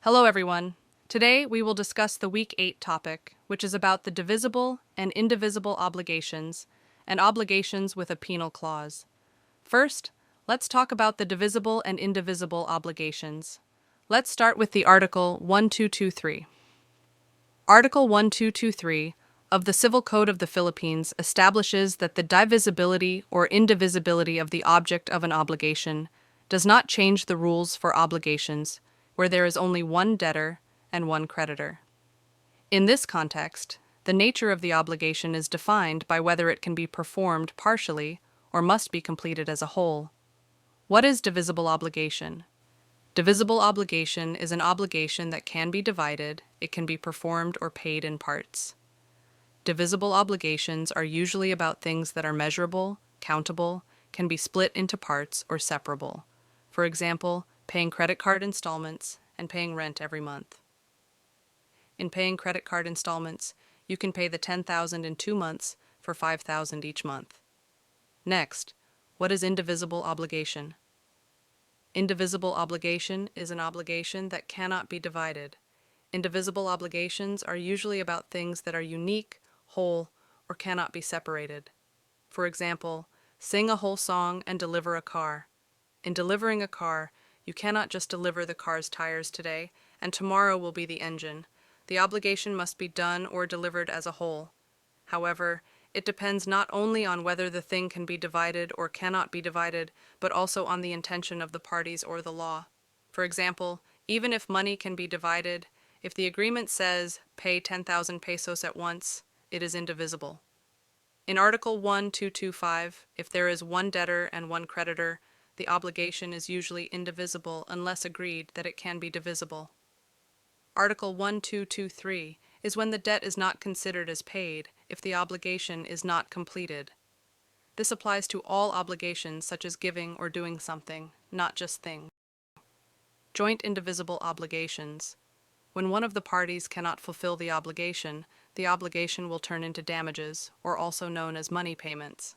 Hello, everyone. Today we will discuss the Week 8 topic, which is about the divisible and indivisible obligations and obligations with a penal clause. First, let's talk about the divisible and indivisible obligations. Let's start with the Article 1223. Article 1223 of the Civil Code of the Philippines establishes that the divisibility or indivisibility of the object of an obligation does not change the rules for obligations where there is only one debtor and one creditor. In this context, the nature of the obligation is defined by whether it can be performed partially or must be completed as a whole. What is divisible obligation? Divisible obligation is an obligation that can be divided, it can be performed or paid in parts. Divisible obligations are usually about things that are measurable, countable, can be split into parts, or separable. For example, paying credit card installments and paying rent every month. In paying credit card installments, you can pay the $10,000 in 2 months for $5,000 each month. Next, what is indivisible obligation? Indivisible obligation is an obligation that cannot be divided. Indivisible obligations are usually about things that are unique, whole, or cannot be separated. For example, sing a whole song and deliver a car. In delivering a car, you cannot just deliver the car's tires today, and tomorrow will be the engine. The obligation must be done or delivered as a whole. However, it depends not only on whether the thing can be divided or cannot be divided, but also on the intention of the parties or the law. For example, even if money can be divided, if the agreement says pay 10,000 pesos at once, it is indivisible. In Article 1225, if there is one debtor and one creditor, the obligation is usually indivisible unless agreed that it can be divisible. Article 1223 is when the debt is not considered as paid if the obligation is not completed. This applies to all obligations such as giving or doing something, not just things. Joint indivisible obligations. When one of the parties cannot fulfill the obligation will turn into damages, or also known as money payments.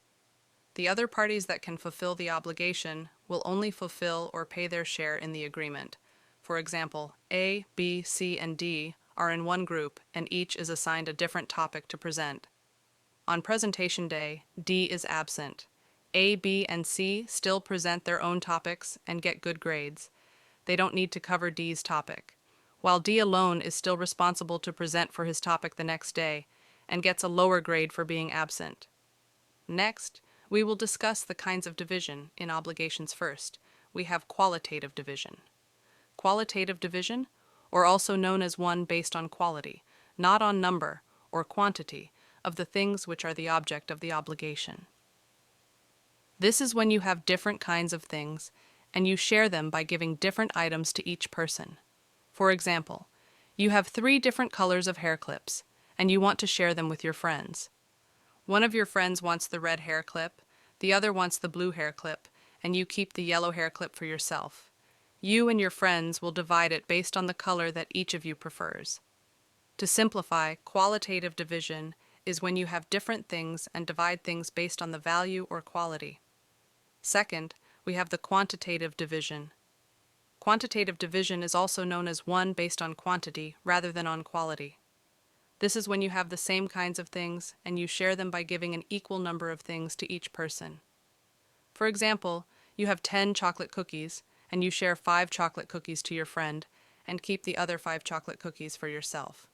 The other parties that can fulfill the obligation will only fulfill or pay their share in the agreement. For example, A, B, C, and D are in one group, and each is assigned a different topic to present. On presentation day, D is absent. A, B, and C still present their own topics and get good grades. They don't need to cover D's topic, while D alone is still responsible to present for his topic the next day and gets a lower grade for being absent. Next, we will discuss the kinds of division in obligations first. We have qualitative division. Qualitative division, or also known as one based on quality, not on number or quantity, of the things which are the object of the obligation. This is when you have different kinds of things, and you share them by giving different items to each person. For example, you have 3 different colors of hair clips, and you want to share them with your friends. One of your friends wants the red hair clip, the other wants the blue hair clip, and you keep the yellow hair clip for yourself. You and your friends will divide it based on the color that each of you prefers. To simplify, qualitative division is when you have different things and divide things based on the value or quality. Second, we have the quantitative division. Quantitative division is also known as one based on quantity rather than on quality. This is when you have the same kinds of things and you share them by giving an equal number of things to each person. For example, you have 10 chocolate cookies and you share 5 chocolate cookies to your friend and keep the other 5 chocolate cookies for yourself.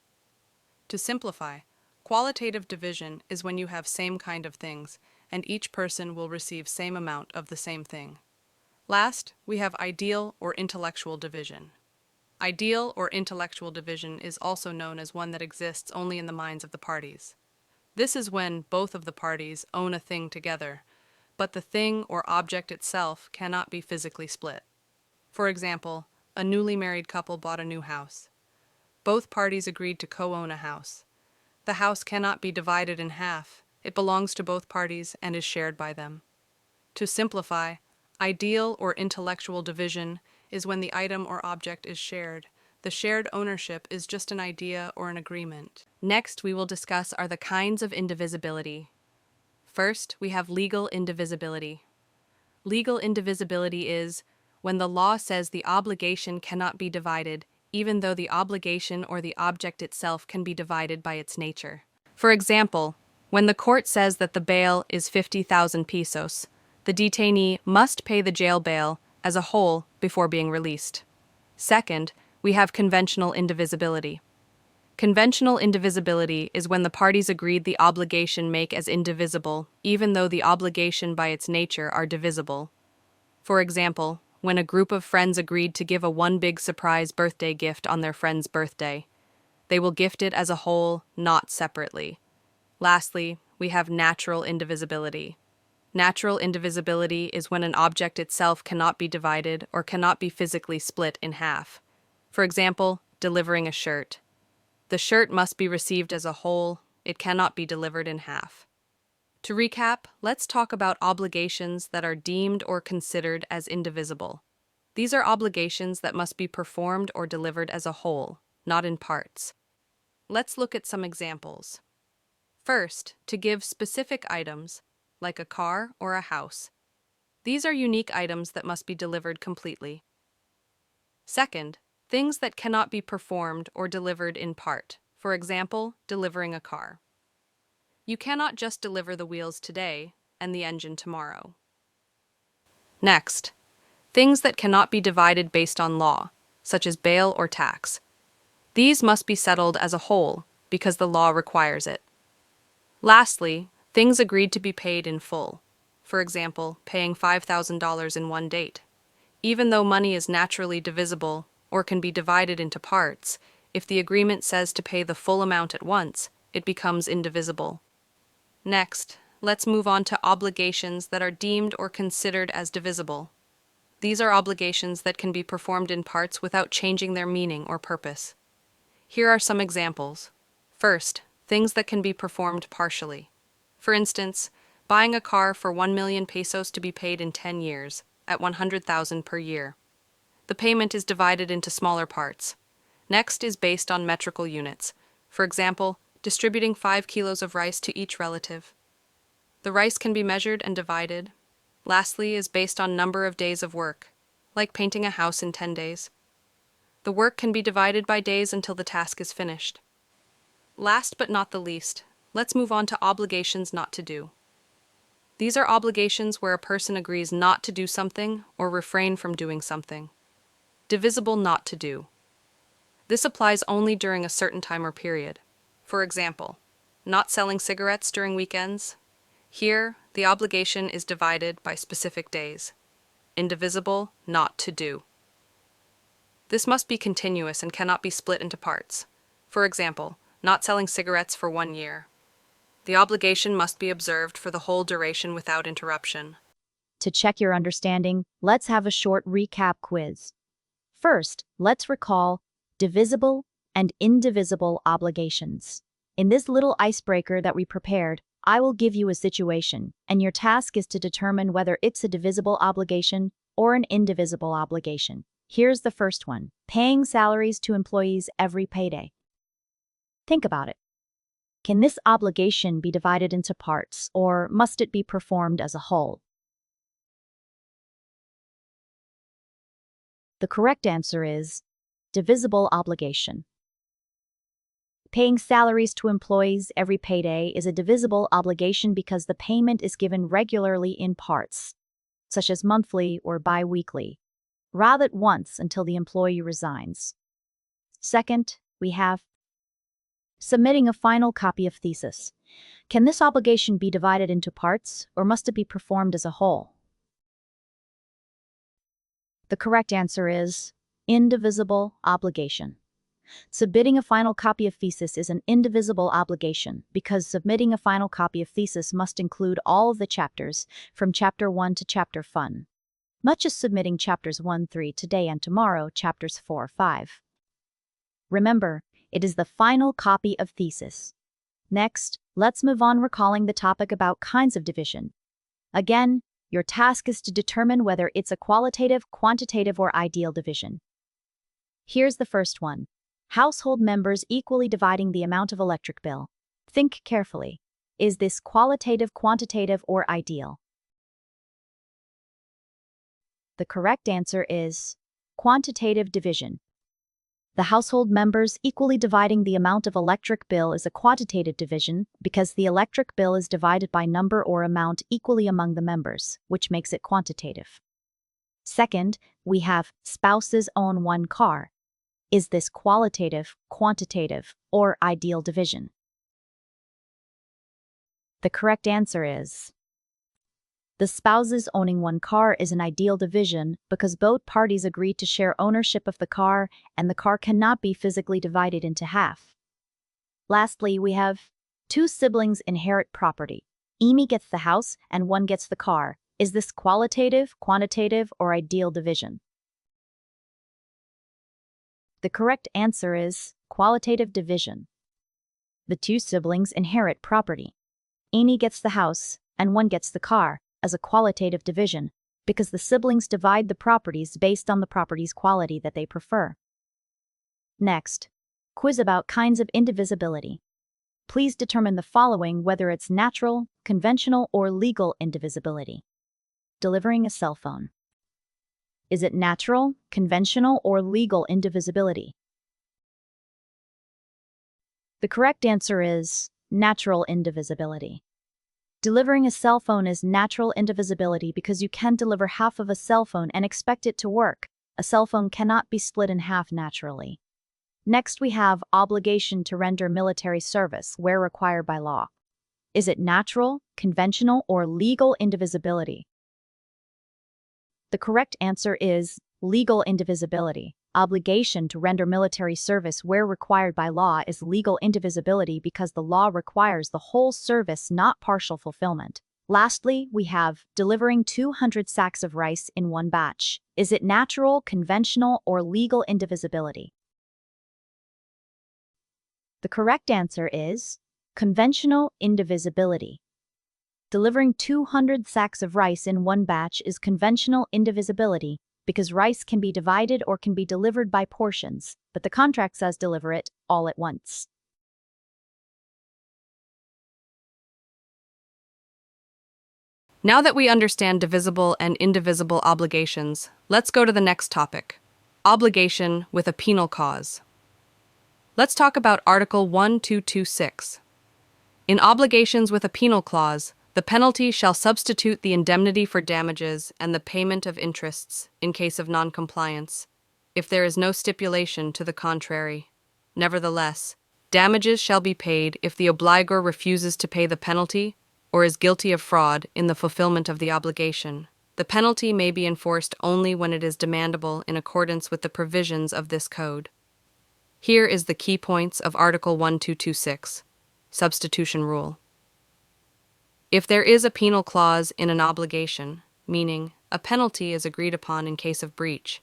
To simplify, qualitative division is when you have same kind of things and each person will receive same amount of the same thing. Last, we have ideal or intellectual division. Ideal or intellectual division is also known as one that exists only in the minds of the parties. This is when both of the parties own a thing together, but the thing or object itself cannot be physically split. For example, a newly married couple bought a new house. Both parties agreed to co-own a house. The house cannot be divided in half. It belongs to both parties and is shared by them. To simplify, ideal or intellectual division is when the item or object is shared. The shared ownership is just an idea or an agreement. Next, we will discuss are the kinds of indivisibility. First, we have legal indivisibility. Legal indivisibility is when the law says the obligation cannot be divided even though the obligation or the object itself can be divided by its nature. For example, when the court says that the bail is 50,000 pesos, the detainee must pay the jail bail as a whole before being released. Second, we have conventional indivisibility. Conventional indivisibility is when the parties agreed the obligation make as indivisible, even though the obligation by its nature are divisible. For example, when a group of friends agreed to give a one big surprise birthday gift on their friend's birthday, they will gift it as a whole, not separately. Lastly, we have natural indivisibility. Natural indivisibility is when an object itself cannot be divided or cannot be physically split in half. For example, delivering a shirt. The shirt must be received as a whole, it cannot be delivered in half. To recap, let's talk about obligations that are deemed or considered as indivisible. These are obligations that must be performed or delivered as a whole, not in parts. Let's look at some examples. First, to give specific items, like a car or a house. These are unique items that must be delivered completely. Second, things that cannot be performed or delivered in part. For example, delivering a car. You cannot just deliver the wheels today and the engine tomorrow. Next, things that cannot be divided based on law, such as bail or tax. These must be settled as a whole because the law requires it. Lastly, things agreed to be paid in full. For example, paying $5,000 in one date. Even though money is naturally divisible or can be divided into parts, if the agreement says to pay the full amount at once, it becomes indivisible. Next, let's move on to obligations that are deemed or considered as divisible. These are obligations that can be performed in parts without changing their meaning or purpose. Here are some examples. First, things that can be performed partially. For instance, buying a car for 1 million pesos to be paid in 10 years, at 100,000 per year. The payment is divided into smaller parts. Next is based on metrical units. For example, distributing 5 kilos of rice to each relative. The rice can be measured and divided. Lastly is based on number of days of work, like painting a house in 10 days. The work can be divided by days until the task is finished. Last but not the least, let's move on to obligations not to do. These are obligations where a person agrees not to do something or refrain from doing something. Divisible not to do. This applies only during a certain time or period. For example, not selling cigarettes during weekends. Here, the obligation is divided by specific days. Indivisible not to do. This must be continuous and cannot be split into parts. For example, not selling cigarettes for 1 year. The obligation must be observed for the whole duration without interruption. To check your understanding, let's have a short recap quiz. First, let's recall divisible and indivisible obligations. In this little icebreaker that we prepared, I will give you a situation, and your task is to determine whether it's a divisible obligation or an indivisible obligation. Here's the first one: paying salaries to employees every payday. Think about it. Can this obligation be divided into parts, or must it be performed as a whole? The correct answer is divisible obligation. Paying salaries to employees every payday is a divisible obligation because the payment is given regularly in parts, such as monthly or bi-weekly, rather at once until the employee resigns. Second, we have submitting a final copy of thesis. Can this obligation be divided into parts, or must it be performed as a whole? The correct answer is indivisible obligation. Submitting a final copy of thesis is an indivisible obligation because submitting a final copy of thesis must include all of the chapters, from chapter 1 to chapter 1, much as submitting chapters 1-3 today and tomorrow, chapters 4-5. Remember, it is the final copy of thesis. Next, let's move on recalling the topic about kinds of division. Again, your task is to determine whether it's a qualitative, quantitative, or ideal division. Here's the first one. Household members equally dividing the amount of electric bill. Think carefully. Is this qualitative, quantitative, or ideal? The correct answer is quantitative division. The household members equally dividing the amount of electric bill is a quantitative division because the electric bill is divided by number or amount equally among the members, which makes it quantitative. Second, we have spouses own one car. Is this qualitative, quantitative, or ideal division? The correct answer is the spouses owning one car is an ideal division because both parties agree to share ownership of the car and the car cannot be physically divided into half. Lastly, we have two siblings inherit property. Amy gets the house and one gets the car. Is this qualitative, quantitative, or ideal division? The correct answer is qualitative division. The two siblings inherit property. Amy gets the house and one gets the car as a qualitative division because the siblings divide the properties based on the property's quality that they prefer. Next, quiz about kinds of indivisibility. Please determine the following whether it's natural, conventional, or legal indivisibility. Delivering a cell phone. Is it natural, conventional, or legal indivisibility? The correct answer is natural indivisibility. Delivering a cell phone is natural indivisibility because you can deliver half of a cell phone and expect it to work. A cell phone cannot be split in half naturally. Next, we have obligation to render military service where required by law. Is it natural, conventional, or legal indivisibility? The correct answer is legal indivisibility. Obligation to render military service where required by law is legal indivisibility because the law requires the whole service, not partial fulfillment. Lastly, we have delivering 200 sacks of rice in one batch. Is it natural, conventional, or legal indivisibility? The correct answer is conventional indivisibility. Delivering 200 sacks of rice in one batch is conventional indivisibility because rice can be divided or can be delivered by portions, but the contract says deliver it all at once. Now that we understand divisible and indivisible obligations, let's go to the next topic, obligation with a penal cause. Let's talk about Article 1226. In obligations with a penal clause, the penalty shall substitute the indemnity for damages and the payment of interests in case of noncompliance, if there is no stipulation to the contrary. Nevertheless, damages shall be paid if the obligor refuses to pay the penalty or is guilty of fraud in the fulfillment of the obligation. The penalty may be enforced only when it is demandable in accordance with the provisions of this code. Here is the key points of Article 1226, Substitution Rule. If there is a penal clause in an obligation, meaning a penalty is agreed upon in case of breach,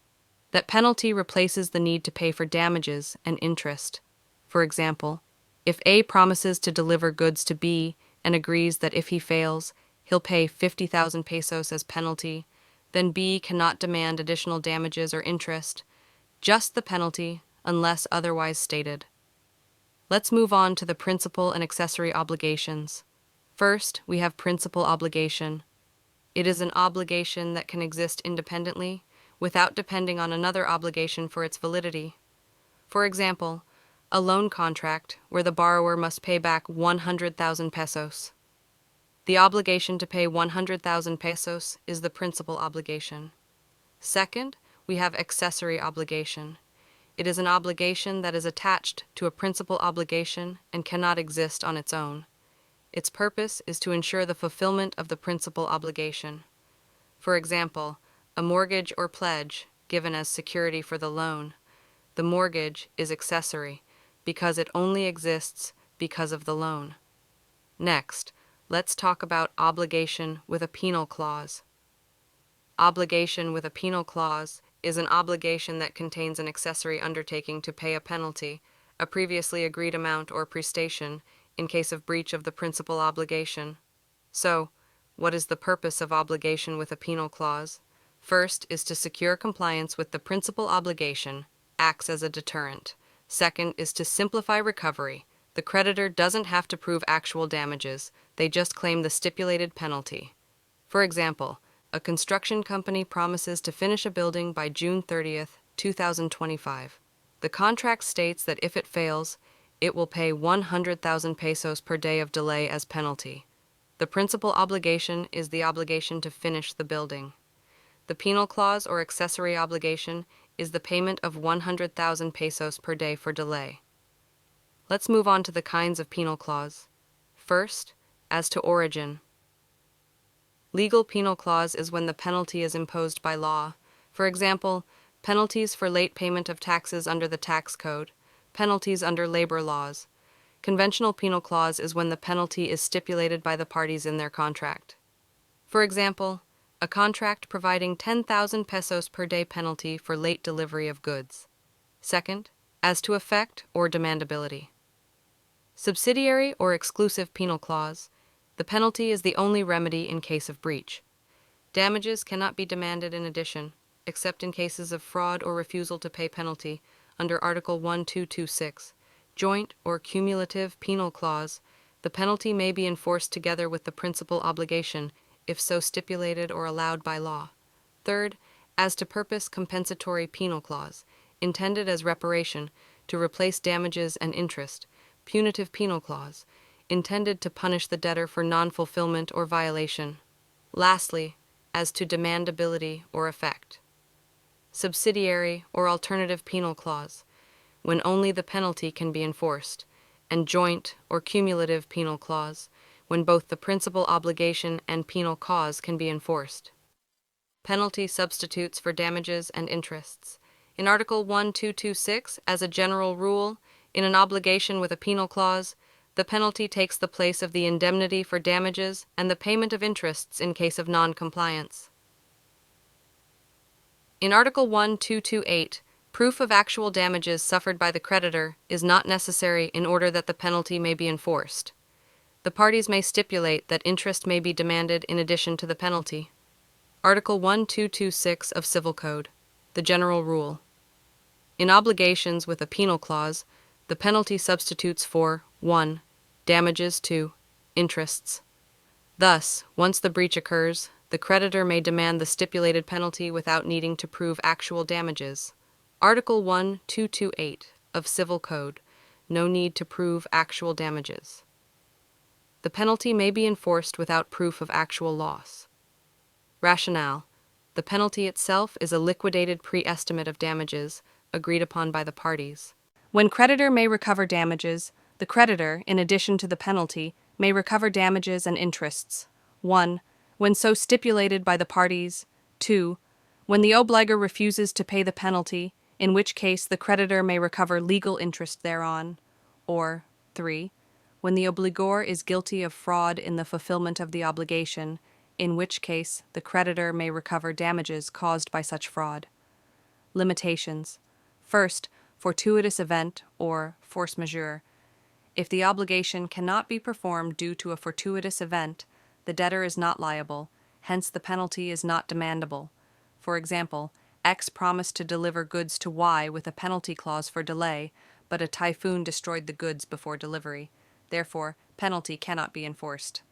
that penalty replaces the need to pay for damages and interest. For example, if A promises to deliver goods to B and agrees that if he fails, he'll pay 50,000 pesos as penalty, then B cannot demand additional damages or interest, just the penalty unless otherwise stated. Let's move on to the principal and accessory obligations. First, we have principal obligation. It is an obligation that can exist independently, without depending on another obligation for its validity. For example, a loan contract where the borrower must pay back 100,000 pesos. The obligation to pay 100,000 pesos is the principal obligation. Second, we have accessory obligation. It is an obligation that is attached to a principal obligation and cannot exist on its own. Its purpose is to ensure the fulfillment of the principal obligation. For example, a mortgage or pledge given as security for the loan. The mortgage is accessory because it only exists because of the loan. Next, let's talk about obligation with a penal clause. Obligation with a penal clause is an obligation that contains an accessory undertaking to pay a penalty, a previously agreed amount or prestation, in case of breach of the principal obligation. So, what is the purpose of obligation with a penal clause? First is to secure compliance with the principal obligation, acts as a deterrent. Second is to simplify recovery. The creditor doesn't have to prove actual damages, they just claim the stipulated penalty. For example, a construction company promises to finish a building by June 30th, 2025. The contract states that if it fails, it will pay 100,000 pesos per day of delay as penalty. The principal obligation is the obligation to finish the building. The penal clause or accessory obligation is the payment of 100,000 pesos per day for delay. Let's move on to the kinds of penal clause. First, as to origin. Legal penal clause is when the penalty is imposed by law. For example, penalties for late payment of taxes under the tax code, penalties under labor laws. Conventional penal clause is when the penalty is stipulated by the parties in their contract. For example, a contract providing 10,000 pesos per day penalty for late delivery of goods. Second, as to effect or demandability. Subsidiary or exclusive penal clause. The penalty is the only remedy in case of breach. Damages cannot be demanded in addition, except in cases of fraud or refusal to pay penalty, under Article 1226. Joint or cumulative penal clause. The penalty may be enforced together with the principal obligation, if so stipulated or allowed by law. Third, as to purpose compensatory penal clause, intended as reparation, to replace damages and interest. Punitive penal clause, intended to punish the debtor for non-fulfillment or violation. Lastly, as to demandability or effect. Subsidiary or alternative penal clause, when only the penalty can be enforced, and joint or cumulative penal clause, when both the principal obligation and penal cause can be enforced. Penalty substitutes for damages and interests. In Article 1226, as a general rule, in an obligation with a penal clause, the penalty takes the place of the indemnity for damages and the payment of interests in case of non-compliance. In Article 1228, proof of actual damages suffered by the creditor is not necessary in order that the penalty may be enforced. The parties may stipulate that interest may be demanded in addition to the penalty. Article 1226 of Civil Code, the general rule. In obligations with a penal clause, the penalty substitutes for 1. Damages, 2. Interests. Thus, once the breach occurs, the creditor may demand the stipulated penalty without needing to prove actual damages. Article 1228 of Civil Code, no need to prove actual damages. The penalty may be enforced without proof of actual loss. Rationale. The penalty itself is a liquidated pre-estimate of damages agreed upon by the parties. When creditor may recover damages, the creditor, in addition to the penalty, may recover damages and interests. 1. When so stipulated by the parties. 2. When the obligor refuses to pay the penalty, in which case the creditor may recover legal interest thereon. Or 3. When the obligor is guilty of fraud in the fulfillment of the obligation, in which case the creditor may recover damages caused by such fraud. Limitations. First, fortuitous event or force majeure. If the obligation cannot be performed due to a fortuitous event, the debtor is not liable, hence the penalty is not demandable. For example, X promised to deliver goods to Y with a penalty clause for delay, but a typhoon destroyed the goods before delivery. Therefore, penalty cannot be enforced.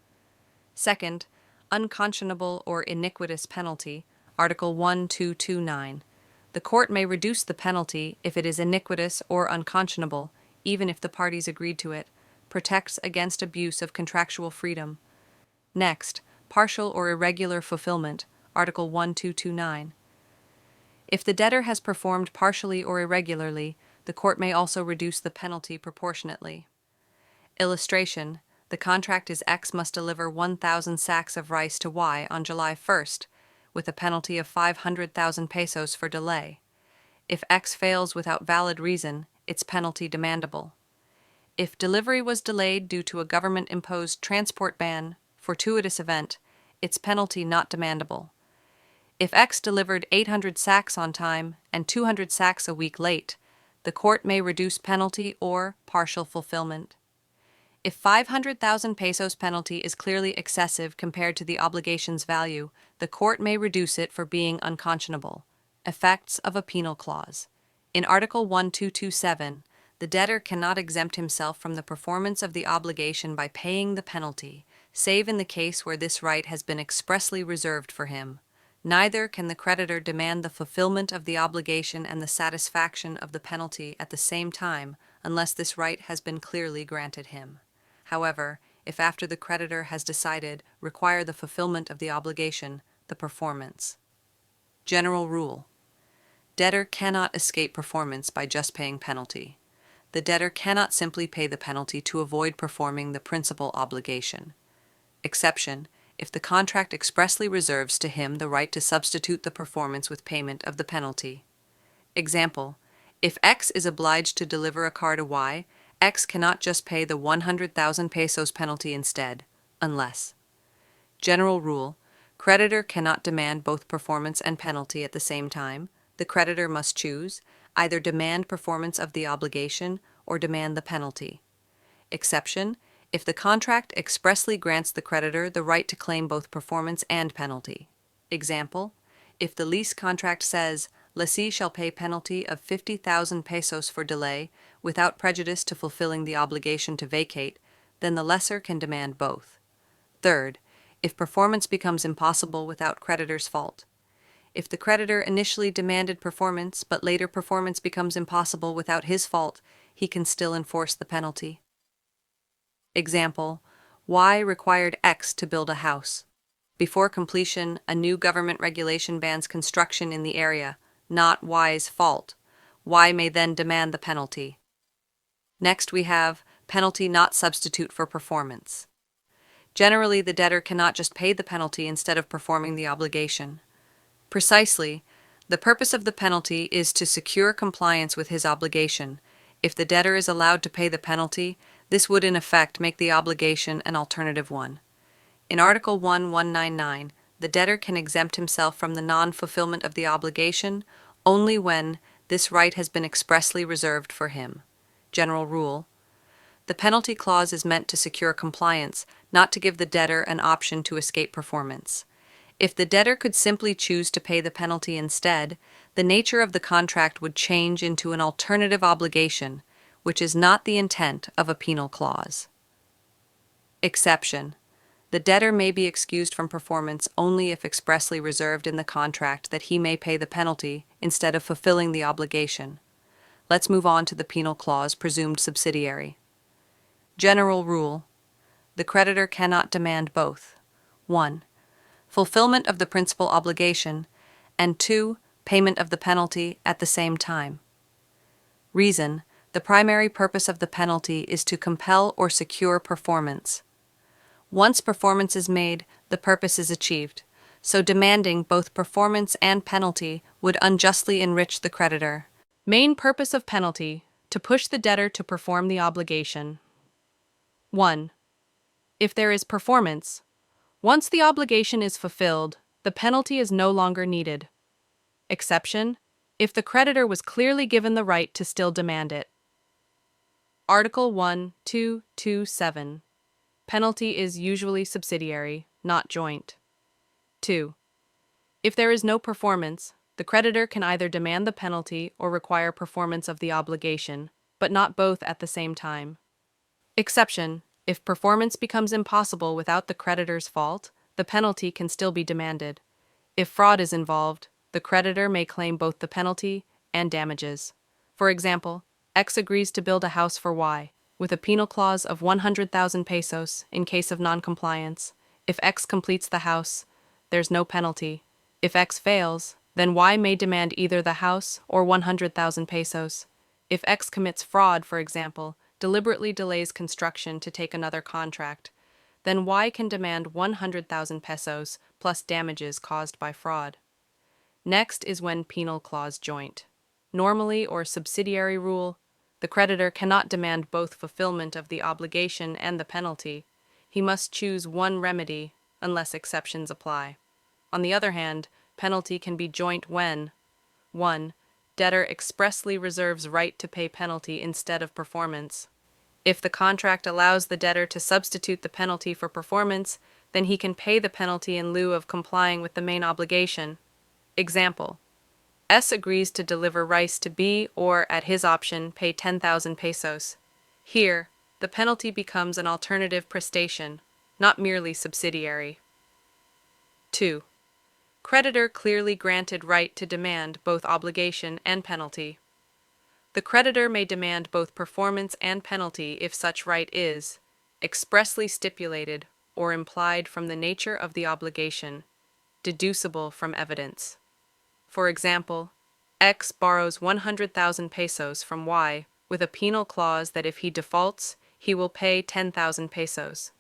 Second, unconscionable or iniquitous penalty, Article 1229. The court may reduce the penalty if it is iniquitous or unconscionable, even if the parties agreed to it, protects against abuse of contractual freedom. Next, partial or irregular fulfillment, Article 1229. If the debtor has performed partially or irregularly, the court may also reduce the penalty proportionately. Illustration: the contract is X must deliver 1,000 sacks of rice to Y on July 1st, with a penalty of 500,000 pesos for delay. If X fails without valid reason, its penalty demandable. If delivery was delayed due to a government-imposed transport ban, fortuitous event, its penalty not demandable. If X delivered 800 sacks on time and 200 sacks a week late, the court may reduce penalty or partial fulfillment. If 500,000 pesos penalty is clearly excessive compared to the obligation's value, the court may reduce it for being unconscionable. Effects of a penal clause. In Article 1227, the debtor cannot exempt himself from the performance of the obligation by paying the penalty, save in the case where this right has been expressly reserved for him. Neither can the creditor demand the fulfillment of the obligation and the satisfaction of the penalty at the same time unless this right has been clearly granted him. However, if after the creditor has decided require the fulfillment of the obligation, the performance. General rule. Debtor cannot escape performance by just paying penalty. The debtor cannot simply pay the penalty to avoid performing the principal obligation. Exception, if the contract expressly reserves to him the right to substitute the performance with payment of the penalty. Example, if X is obliged to deliver a car to Y, X cannot just pay the 100,000 pesos penalty instead, unless. General rule, creditor cannot demand both performance and penalty at the same time. The creditor must choose, either demand performance of the obligation or demand the penalty. Exception, if the contract expressly grants the creditor the right to claim both performance and penalty. Example, if the lease contract says, lessee shall pay penalty of 50,000 pesos for delay without prejudice to fulfilling the obligation to vacate, then the lessor can demand both. Third, if performance becomes impossible without creditor's fault. If the creditor initially demanded performance but later performance becomes impossible without his fault, he can still enforce the penalty. Example, Y required X to build a house. Before completion, a new government regulation bans construction in the area, not Y's fault. Y may then demand the penalty. Next we have penalty not substitute for performance. Generally, the debtor cannot just pay the penalty instead of performing the obligation. Precisely, the purpose of the penalty is to secure compliance with his obligation. If the debtor is allowed to pay the penalty, this would in effect make the obligation an alternative one. In Article 1199, the debtor can exempt himself from the non-fulfillment of the obligation only when this right has been expressly reserved for him. General rule. The penalty clause is meant to secure compliance, not to give the debtor an option to escape performance. If the debtor could simply choose to pay the penalty instead, the nature of the contract would change into an alternative obligation, which is not the intent of a penal clause. Exception. The debtor may be excused from performance only if expressly reserved in the contract that he may pay the penalty instead of fulfilling the obligation. Let's move on to the penal clause presumed subsidiary. General rule. The creditor cannot demand both. 1. Fulfillment of the principal obligation, and 2. Payment of the penalty at the same time. Reason. The primary purpose of the penalty is to compel or secure performance. Once performance is made, the purpose is achieved, so demanding both performance and penalty would unjustly enrich the creditor. Main purpose of penalty, to push the debtor to perform the obligation. 1. If there is performance, once the obligation is fulfilled, the penalty is no longer needed. Exception, if the creditor was clearly given the right to still demand it. Article 1227. Penalty is usually subsidiary, not joint. 2. If there is no performance, the creditor can either demand the penalty or require performance of the obligation, but not both at the same time. Exception, if performance becomes impossible without the creditor's fault, the penalty can still be demanded. If fraud is involved, the creditor may claim both the penalty and damages. For example, X agrees to build a house for Y, with a penal clause of 100,000 pesos in case of non-compliance. If X completes the house, there's no penalty. If X fails, then Y may demand either the house or 100,000 pesos. If X commits fraud, for example, deliberately delays construction to take another contract, then Y can demand 100,000 pesos plus damages caused by fraud. Next is when penal clause joint. Normally or subsidiary rule, the creditor cannot demand both fulfillment of the obligation and the penalty. He must choose one remedy, unless exceptions apply. On the other hand, penalty can be joint when 1. Debtor expressly reserves right to pay penalty instead of performance. If the contract allows the debtor to substitute the penalty for performance, then he can pay the penalty in lieu of complying with the main obligation. Example: S agrees to deliver rice to B or, at his option, pay 10,000 pesos. Here, the penalty becomes an alternative prestation, not merely subsidiary. 2. Creditor clearly granted right to demand both obligation and penalty. The creditor may demand both performance and penalty if such right is expressly stipulated or implied from the nature of the obligation, deducible from evidence. For example, X borrows 100,000 pesos from Y with a penal clause that if he defaults, he will pay 10,000 pesos.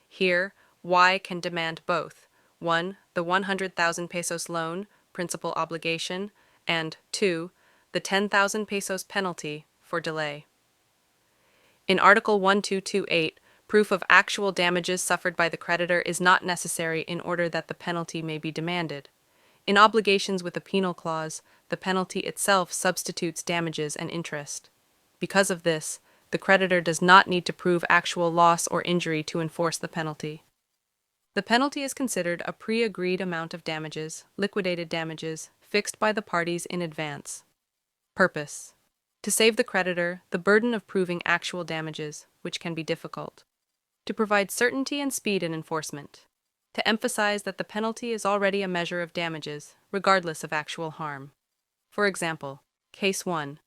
Here, Y can demand both: 1. The 100,000 pesos loan, principal obligation, and 2. The 10,000 pesos penalty for delay. In Article 1228, proof of actual damages suffered by the creditor is not necessary in order that the penalty may be demanded. In obligations with a penal clause, the penalty itself substitutes damages and interest. Because of this, the creditor does not need to prove actual loss or injury to enforce the penalty. The penalty is considered a pre-agreed amount of damages, liquidated damages, fixed by the parties in advance. Purpose: to save the creditor the burden of proving actual damages, which can be difficult. To provide certainty and speed in enforcement. To emphasize that the penalty is already a measure of damages, regardless of actual harm. For example, Case 1.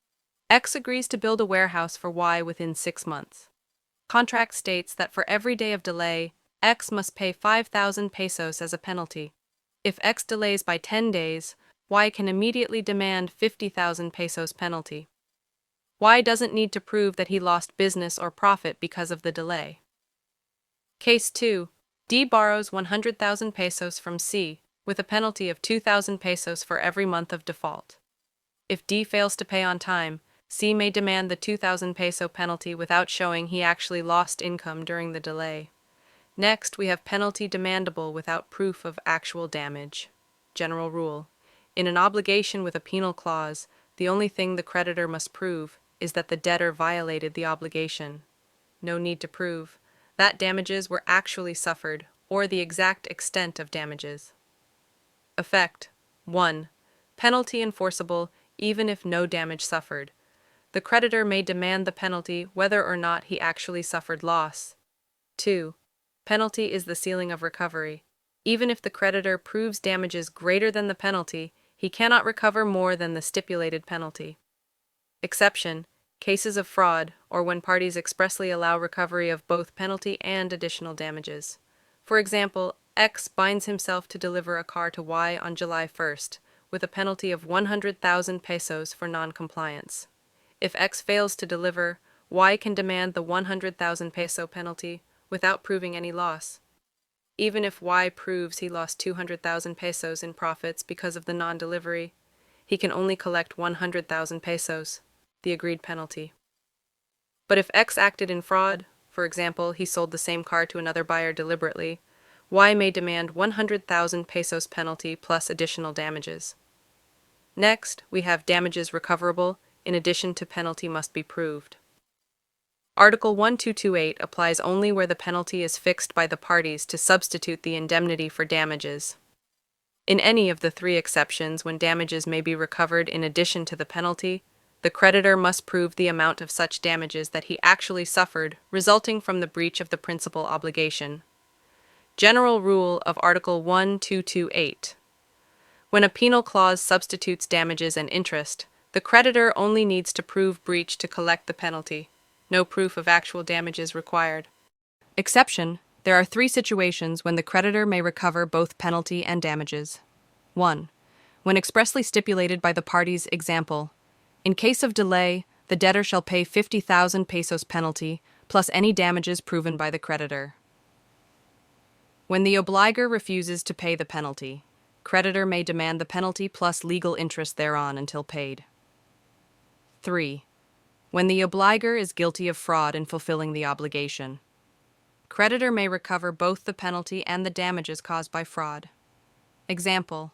X agrees to build a warehouse for Y within 6 months. Contract states that for every day of delay, X must pay 5,000 pesos as a penalty. If X delays by 10 days, Y can immediately demand 50,000 pesos penalty. Y doesn't need to prove that he lost business or profit because of the delay. Case 2. D borrows 100,000 pesos from C, with a penalty of 2,000 pesos for every month of default. If D fails to pay on time, C may demand the 2,000 peso penalty without showing he actually lost income during the delay. Next, we have penalty demandable without proof of actual damage. General rule: in an obligation with a penal clause, the only thing the creditor must prove is that the debtor violated the obligation. No need to prove that damages were actually suffered or the exact extent of damages. Effect: 1. Penalty enforceable even if no damage suffered. The creditor may demand the penalty whether or not he actually suffered loss. 2. Penalty is the ceiling of recovery. Even if the creditor proves damages greater than the penalty, he cannot recover more than the stipulated penalty. Exception: cases of fraud, or when parties expressly allow recovery of both penalty and additional damages. For example, X binds himself to deliver a car to Y on July 1st, with a penalty of 100,000 pesos for non-compliance. If X fails to deliver, Y can demand the 100,000 peso penalty without proving any loss. Even if Y proves he lost 200,000 pesos in profits because of the non-delivery, he can only collect 100,000 pesos, the agreed penalty. But if X acted in fraud, for example, he sold the same car to another buyer deliberately, Y may demand 100,000 pesos penalty plus additional damages. Next, we have damages recoverable, in addition to penalty must be proved. Article 1228 applies only where the penalty is fixed by the parties to substitute the indemnity for damages. In any of the 3 exceptions when damages may be recovered in addition to the penalty, the creditor must prove the amount of such damages that he actually suffered resulting from the breach of the principal obligation. General rule of Article 1228. When a penal clause substitutes damages and interest, the creditor only needs to prove breach to collect the penalty. No proof of actual damage is required. Exception: there are 3 situations when the creditor may recover both penalty and damages. 1. When expressly stipulated by the parties. Example: in case of delay, the debtor shall pay 50,000 pesos penalty, plus any damages proven by the creditor. When the obliger refuses to pay the penalty, creditor may demand the penalty plus legal interest thereon until paid. 3. When the obliger is guilty of fraud in fulfilling the obligation, creditor may recover both the penalty and the damages caused by fraud. Example: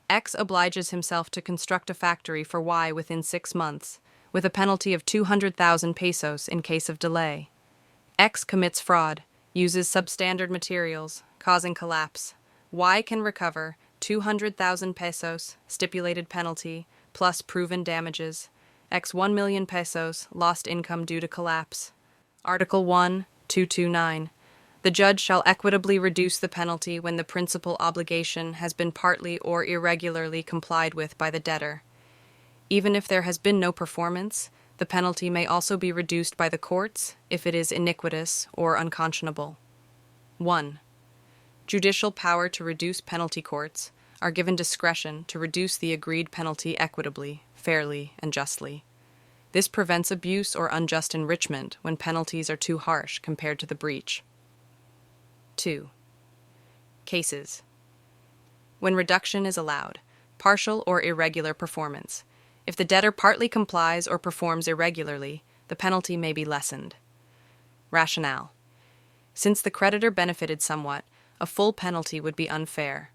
X obliges himself to construct a factory for Y within 6 months, with a penalty of 200,000 pesos in case of delay. X commits fraud, uses substandard materials, causing collapse. Y can recover 200,000 pesos, stipulated penalty, plus proven damages. X 1 million pesos, lost income due to collapse. Article 1229. The judge shall equitably reduce the penalty when the principal obligation has been partly or irregularly complied with by the debtor. Even if there has been no performance, the penalty may also be reduced by the courts if it is iniquitous or unconscionable. 1. Judicial power to reduce penalty. Courts are given discretion to reduce the agreed penalty equitably, fairly, and justly. This prevents abuse or unjust enrichment when penalties are too harsh compared to the breach. 2. Cases. When reduction is allowed, partial or irregular performance. If the debtor partly complies or performs irregularly, the penalty may be lessened. Rationale. Since the creditor benefited somewhat, a full penalty would be unfair.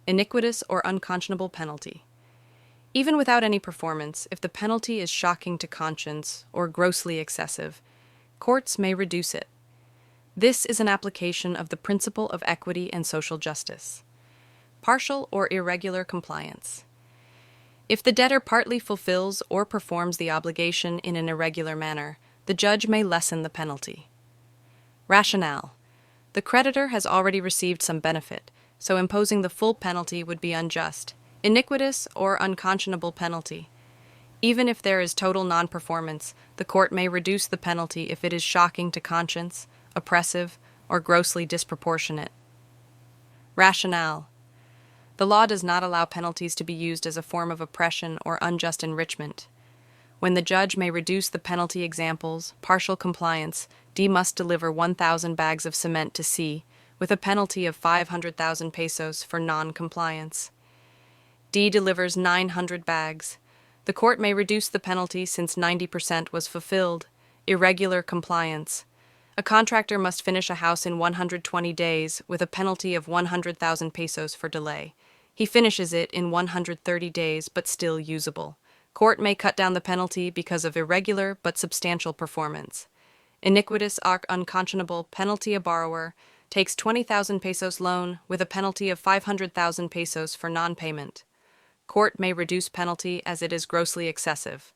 Iniquitous or unconscionable penalty. Even without any performance, if the penalty is shocking to conscience or grossly excessive, courts may reduce it. This is an application of the principle of equity and social justice. Partial or irregular compliance. If the debtor partly fulfills or performs the obligation in an irregular manner, the judge may lessen the penalty. Rationale. The creditor has already received some benefit, so imposing the full penalty would be unjust. Iniquitous or unconscionable penalty. Even if there is total non-performance, the court may reduce the penalty if it is shocking to conscience, oppressive, or grossly disproportionate. Rationale. The law does not allow penalties to be used as a form of oppression or unjust enrichment. When the judge may reduce the penalty examples, partial compliance, D must deliver 1,000 bags of cement to C, with a penalty of 500,000 pesos for non-compliance. D delivers 900 bags. The court may reduce the penalty since 90% was fulfilled. Irregular compliance. A contractor must finish a house in 120 days with a penalty of 100,000 pesos for delay. He finishes it in 130 days but still usable. Court may cut down the penalty because of irregular but substantial performance. Iniquitous or unconscionable penalty. A borrower takes 20,000 pesos loan with a penalty of 500,000 pesos for non-payment. Court may reduce penalty as it is grossly excessive.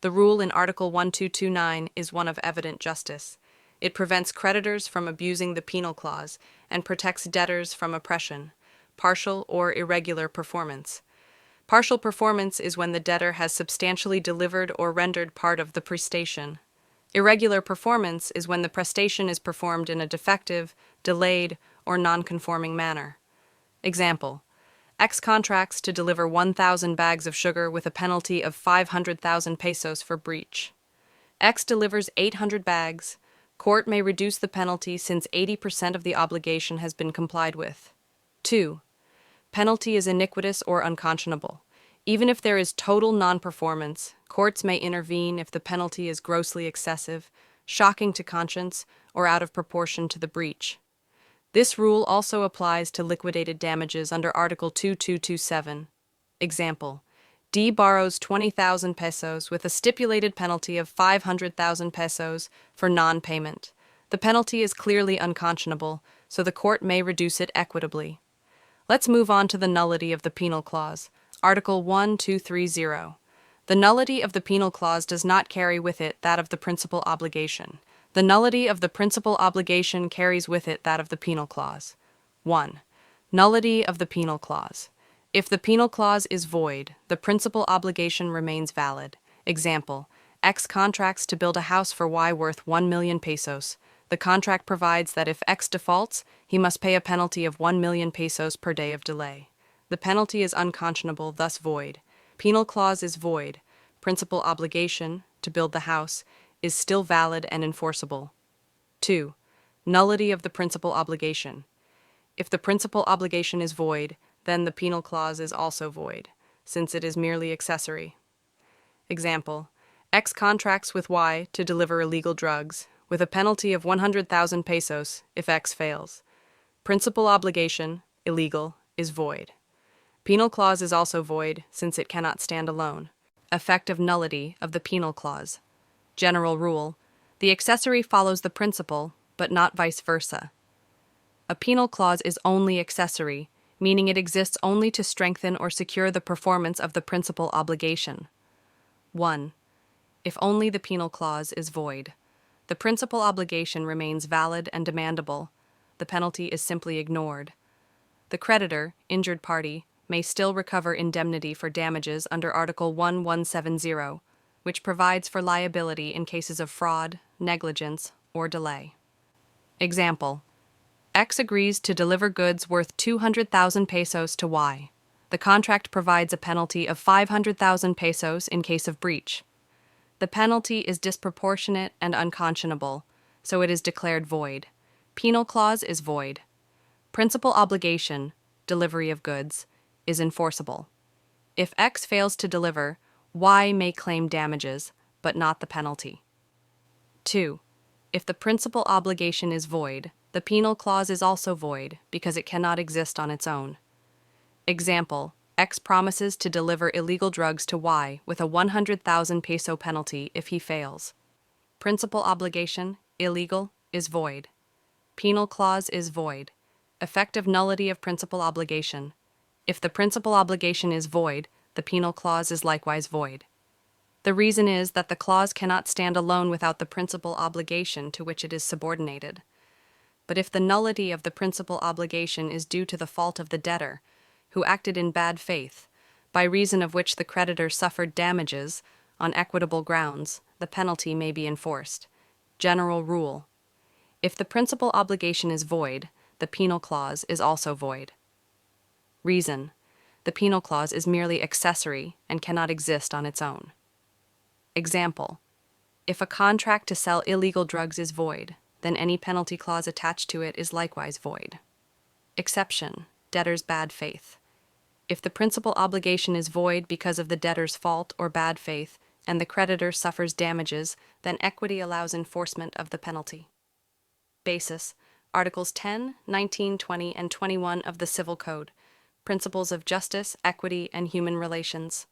The rule in Article 1229 is one of evident justice. It prevents creditors from abusing the penal clause and protects debtors from oppression. Partial or irregular performance. Partial performance is when the debtor has substantially delivered or rendered part of the prestation. Irregular performance is when the prestation is performed in a defective, delayed, or non-conforming manner. Example: X contracts to deliver 1,000 bags of sugar with a penalty of 500,000 pesos for breach. X delivers 800 bags. Court may reduce the penalty since 80% of the obligation has been complied with. 2. Penalty is iniquitous or unconscionable. Even if there is total non-performance, courts may intervene if the penalty is grossly excessive, shocking to conscience, or out of proportion to the breach. This rule also applies to liquidated damages under Article 2227. Example: D borrows 20,000 pesos with a stipulated penalty of 500,000 pesos for non-payment. The penalty is clearly unconscionable, so the court may reduce it equitably. Let's move on to the nullity of the penal clause. Article 1230. The nullity of the penal clause does not carry with it that of the principal obligation. The nullity of the principal obligation carries with it that of the penal clause. 1. Nullity of the penal clause. If the penal clause is void, the principal obligation remains valid. Example: X contracts to build a house for Y worth 1 million pesos. The contract provides that if X defaults, he must pay a penalty of 1 million pesos per day of delay. The penalty is unconscionable, thus void. Penal clause is void. Principal obligation, to build the house, is still valid and enforceable. 2. Nullity of the principal obligation. If the principal obligation is void, then the penal clause is also void, since it is merely accessory. Example: X contracts with Y to deliver illegal drugs, with a penalty of 100,000 pesos if X fails. Principal obligation, illegal, is void. Penal clause is also void, since it cannot stand alone. Effect of nullity of the penal clause. General rule: the accessory follows the principal, but not vice versa. A penal clause is only accessory, meaning it exists only to strengthen or secure the performance of the principal obligation. 1. If only the penal clause is void. the principal obligation remains valid and demandable. The penalty is simply ignored. The creditor, injured party, may still recover indemnity for damages under Article 1170, which provides for liability in cases of fraud, negligence, or delay. Example: X agrees to deliver goods worth 200,000 pesos to Y. The contract provides a penalty of 500,000 pesos in case of breach. The penalty is disproportionate and unconscionable, so it is declared void. Penal clause is void. Principal obligation, delivery of goods, is enforceable. If X fails to deliver, Y may claim damages, but not the penalty. 2. If the principal obligation is void, the penal clause is also void because it cannot exist on its own. Example: X promises to deliver illegal drugs to Y with a 100,000 peso penalty if he fails. Principal obligation, illegal, is void. Penal clause is void. Effective nullity of principal obligation. If the principal obligation is void, the penal clause is likewise void. The reason is that the clause cannot stand alone without the principal obligation to which it is subordinated. But if the nullity of the principal obligation is due to the fault of the debtor, who acted in bad faith, by reason of which the creditor suffered damages, on equitable grounds, the penalty may be enforced. General rule: if the principal obligation is void, the penal clause is also void. Reason: the penal clause is merely accessory and cannot exist on its own. Example: if a contract to sell illegal drugs is void, then any penalty clause attached to it is likewise void. Exception: debtor's bad faith. If the principal obligation is void because of the debtor's fault or bad faith, and the creditor suffers damages, then equity allows enforcement of the penalty. Basis: Articles 10, 19, 20, and 21 of the Civil Code. Principles of justice, equity, and human relations.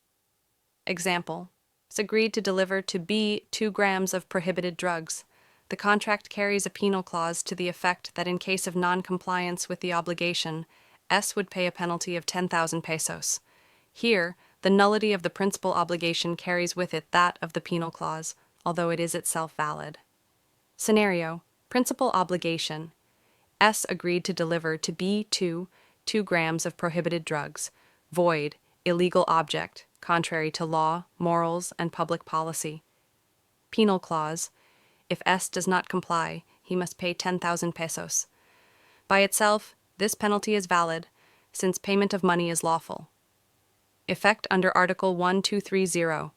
Example: It's agreed to deliver to B 2 grams of prohibited drugs. The contract carries a penal clause to the effect that in case of non-compliance with the obligation, S would pay a penalty of 10,000 pesos. Here, the nullity of the principal obligation carries with it that of the penal clause, although it is itself valid. Scenario: principal obligation. S agreed to deliver to B 2 grams of prohibited drugs. Void, illegal object, contrary to law, morals, and public policy. Penal clause: if S does not comply, he must pay 10,000 pesos. By itself, this penalty is valid, since payment of money is lawful. Effect under Article 1230.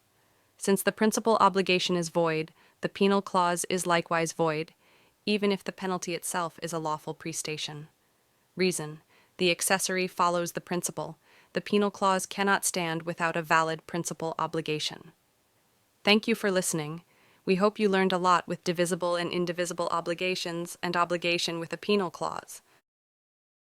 Since the principal obligation is void, the penal clause is likewise void, even if the penalty itself is a lawful prestation. Reason: the accessory follows the principal. The penal clause cannot stand without a valid principal obligation. Thank you for listening. We hope you learned a lot with divisible and indivisible obligations and obligation with a penal clause.